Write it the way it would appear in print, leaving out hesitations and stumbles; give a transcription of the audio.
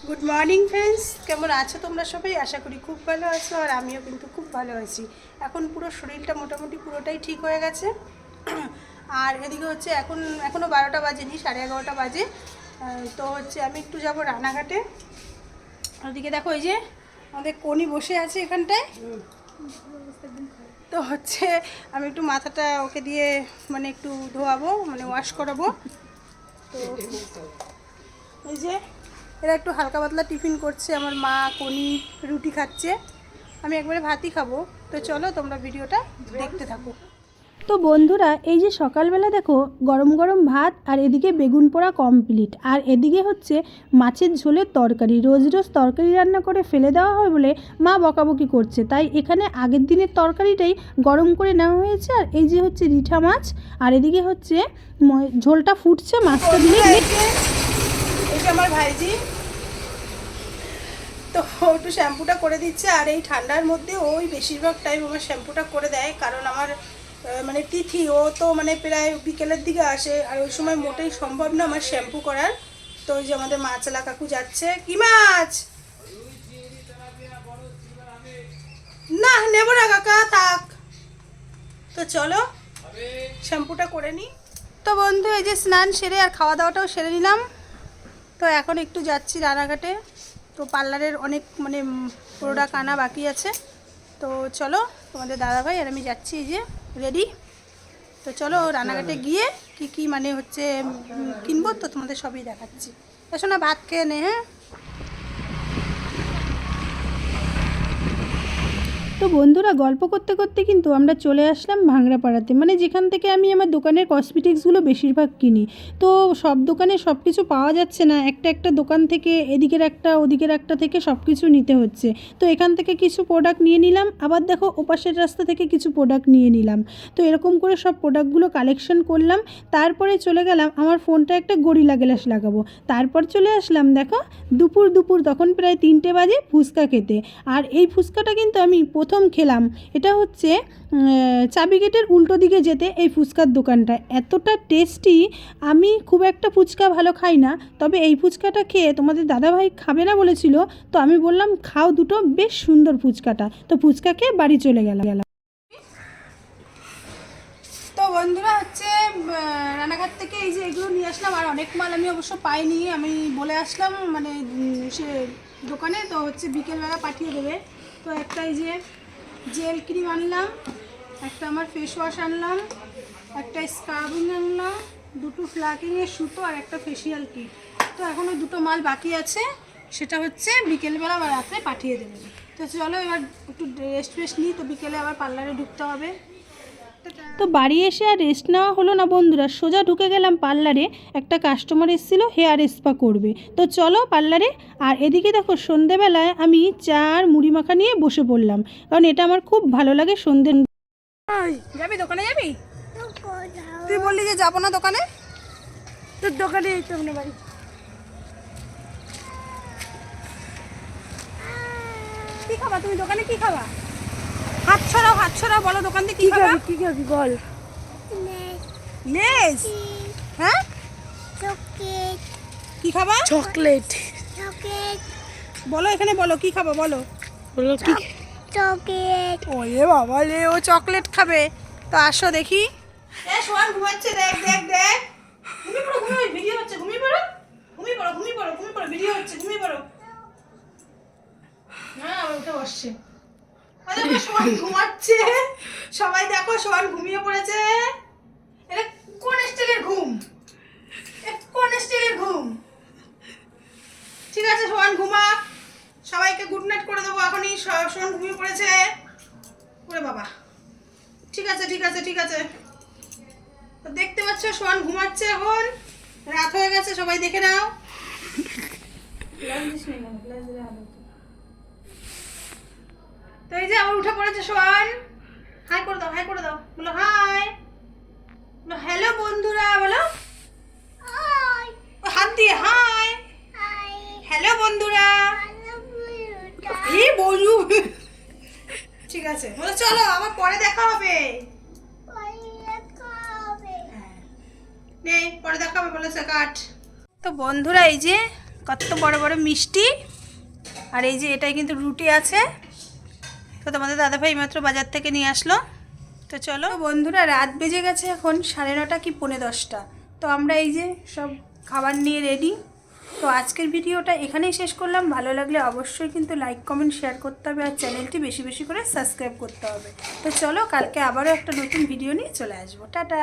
Good morning friends, কেমন আছো তোমরা সবাই? আশা করি খুব ভালো আছো, আর আমিও কিন্তু খুব ভালো আছি। এখন পুরো শরীরটা মোটামুটি পুরোটাই ঠিক হয়ে গেছে। আর এদিকে হচ্ছে এখনও 12টা বাজেনি, 11:30 বাজে। তো হচ্ছে আমি একটু যাব রানাঘাটে। ওদিকে দেখো, এই যে আমাদের কোনি বসে আছে এখানটায়। তো হচ্ছে আমি একটু মাথাটা ওকে দিয়ে মানে একটু ধোয়াবো, মানে ওয়াশ করাবো। তো এই যে এরা একটু হালকা পাতলা টিফিন করছে, আমার মা কোনি রুটি খাচ্ছে, আমি একবারে ভাতই খাবো। তো চলো তোমরা ভিডিওটা দেখতে থাকো। তো বন্ধুরা, এই যে সকালবেলা দেখো গরম গরম ভাত, আর এদিকে বেগুন পোড়া কমপ্লিট, আর এদিকে হচ্ছে মাছের ঝোলের তরকারি। রোজ রোজ তরকারি রান্না করে ফেলে দেওয়া হয় বলে মা বকাবকি করছে, তাই এখানে আগের দিনের তরকারিটাই গরম করে নেওয়া হয়েছে। আর এই যে হচ্ছে রিঠা মাছ, আর এদিকে হচ্ছে ঝোলটা ফুটছে, মাছটা দিয়ে এই যে আমার ভাইজি তো একটু শ্যাম্পুটা করে দিচ্ছে। আর এই ঠান্ডার মধ্যে ওই বেশিরভাগ টাইম আমার শ্যাম্পুটা করে দেয়, কারণ আমার মানে তিথি ও তো মানে প্রায় বিকেলের দিকে আসে, আর ওই সময় মোটেই সম্ভব না আমার শ্যাম্পু করার। তো ওই যে আমাদের মাছলা কাকু যাচ্ছে। কি মাছ? না নেব না কাকা, থাক। তো চলো শ্যাম্পুটা করে নিই। তো বন্ধু, এই যে স্নান সেরে আর খাওয়া দাওয়াটাও সেরে নিলাম। তো এখন একটু যাচ্ছি রানাঘাটে। তো পার্লারের অনেক মানে প্রোডাক্ট আনা বাকি আছে। তো চলো, তোমাদের দাদাভাই আর আমি যাচ্ছি, এই যে রেডি। তো চলো রানাঘাটে গিয়ে কি কি মানে হচ্ছে কিনবো, তো তোমাদের সবই দেখাচ্ছি। এসো না, ভাত খেয়ে নে। হ্যাঁ, তো বন্ধুরা, গল্প করতে করতে কিন্তু আমরা চলে আসলাম ভাংড়াপাড়াতে, মানে যেখান থেকে আমি আমার দোকানের কসমেটিক্সগুলো বেশিরভাগ কিনি। তো সব দোকানে সব কিছু পাওয়া যাচ্ছে না, একটা একটা দোকান থেকে এদিকের একটা ওদিকের একটা থেকে সব কিছু নিতে হচ্ছে। তো এখান থেকে কিছু প্রোডাক্ট নিয়ে নিলাম, আবার দেখো ওপাশের রাস্তা থেকে কিছু প্রোডাক্ট নিয়ে নিলাম। তো এরকম করে সব প্রোডাক্টগুলো কালেকশন করলাম। তারপরে চলে গেলাম আমার ফোনটা একটা গরিলা গ্লাস লাগাবো। তারপর চলে আসলাম দেখো দুপুর তখন প্রায় 3টে বাজে ফুচকা খেতে। আর এই ফুচকাটা কিন্তু আমি প্রথম খেলাম। এটা হচ্ছে চাবি গেটের উল্টো দিকে যেতে এই ফুচকার দোকানটা এতটা টেস্টি। আমি খুব একটা ফুচকা ভালো খাই না, তবে এই ফুচকাটা খেয়ে তোমাদের দাদাভাই খাবে না বলেছিল, তো আমি বললাম খাও দুটো, বেশ সুন্দর ফুচকাটা। তো ফুচকা খেয়ে বাড়ি চলে গেলাম। তো বন্ধুরা হচ্ছে রানাঘাট থেকে এই যে এগুলো নিয়ে আসলাম। আর অনেক মাল আমি অবশ্য পাইনি, আমি বলে আসলাম মানে সে দোকানে, তো হচ্ছে বিকেলবেলা পাঠিয়ে দেবে। তো একটা এই যে জেল ক্রিম আনলাম, একটা আমার ফেস ওয়াশ আনলাম, একটা স্ক্রাবিং আনলাম, দুটো ফ্লাকিংয়ের সুতো, আর একটা ফেসিয়াল কিট। তো এখনও দুটো মাল বাকি আছে, সেটা হচ্ছে বিকেলবেলা বা রাত্রে পাঠিয়ে দেবে। তো চলো এবার একটু রেস্ট নিই, তো বিকেলে আবার পার্লারে ঢুকতে হবে। তো বাড়ি এসে আর রেস্ট নেওয়া হলো না বন্ধুরা, সোজা ঢুকে গেলাম পার্লারে। একটা কাস্টমার এসেছিলো হেয়ার স্পা করবে, তো চলো পার্লারে। আর এদিকে দেখো সন্ধেবেলায় আমি চা আর মুড়ি মাখা নিয়ে বসে পড়লাম, কারণ এটা আমার খুব ভালো লাগে সন্ধে। যাবি দোকানে? যাবি? তুই বললি যে যাবো না দোকানে। তোর দোকানে এই তো আপনার বাড়ি। কি খাবা তুমি দোকানে? কি খাবা? হাত ছড়াও, হাত ছড়াও, বলো দোকান থেকে কি খাবা? কি খাবি বল? লেজ? হ্যাঁ, চকলেট। কি খাবা? চকলেট। বলো, এখানে বলো কি খাবা, বলো। বলো কি? চকলেট। ওরে বাবা রে, ও চকলেট খাবে। তো আসো দেখি। সোহান ঘুমাচ্ছে, দেখ দেখ দেখ। ঘুমিয়ে পড়ো, ঘুমিয়ে, ভিডিও হচ্ছে, ঘুমিয়ে পড়ো, ঘুমিয়ে পড়ো, ঘুমিয়ে পড়ো, ঘুমিয়ে পড়ো, ভিডিও হচ্ছে, ঘুমিয়ে পড়ো। হ্যাঁ, আবার উঠে বসছে। দেখো সোহান ঘুমাচ্ছে, সবাই দেখো সোহান ঘুমিয়ে পড়েছে। এটা কোন স্টাইলের ঘুম? কোন স্টাইলের ঘুম? ঠিক আছে সোহান ঘুমাক, সবাইকে গুড নাইট করে দেবো এখনই। সোহান ঘুমিয়ে পড়েছে। ওরে বাবা, ঠিক আছে ঠিক আছে ঠিক আছে। তো দেখতে পাচ্ছ সোহান ঘুমাচ্ছে, এখন রাত হয়ে গেছে, সবাই দেখে নাও। তো এই যে আবার উঠে পড়েছে সোহান। হাই করে দাও, হাই করে দাও, বলো হাই, বলো হ্যালো বন্ধুরা, বলো হাত দিয়ে হাই, হ্যালো বন্ধুরা। এই বলু, ঠিক আছে, বলো চলো আবার পরে দেখা হবে। নে পরে দেখা হবে বলেছে, কাট। তো বন্ধুরা, এই যে কত বড় বড় মিষ্টি। আর এই যে এটাই কিন্তু রুটি আছে। তো তোমাদের দাদাভাই মাত্র বাজার থেকে নিয়ে আসলো। তো চলো বন্ধুরা, রাত বেজে গেছে এখন 9:30 কি 10:45। তো আমরা এই যে সব খাবার নিয়ে রেডি। তো আজকের ভিডিওটা এখানেই শেষ করলাম। ভালো লাগলে অবশ্যই কিন্তু লাইক কমেন্ট শেয়ার করতে হবে, আর চ্যানেলটি বেশি বেশি করে সাবস্ক্রাইব করতে হবে। তো চলো, কালকে আবারও একটা নতুন ভিডিও নিয়ে চলে আসবো। টাটা।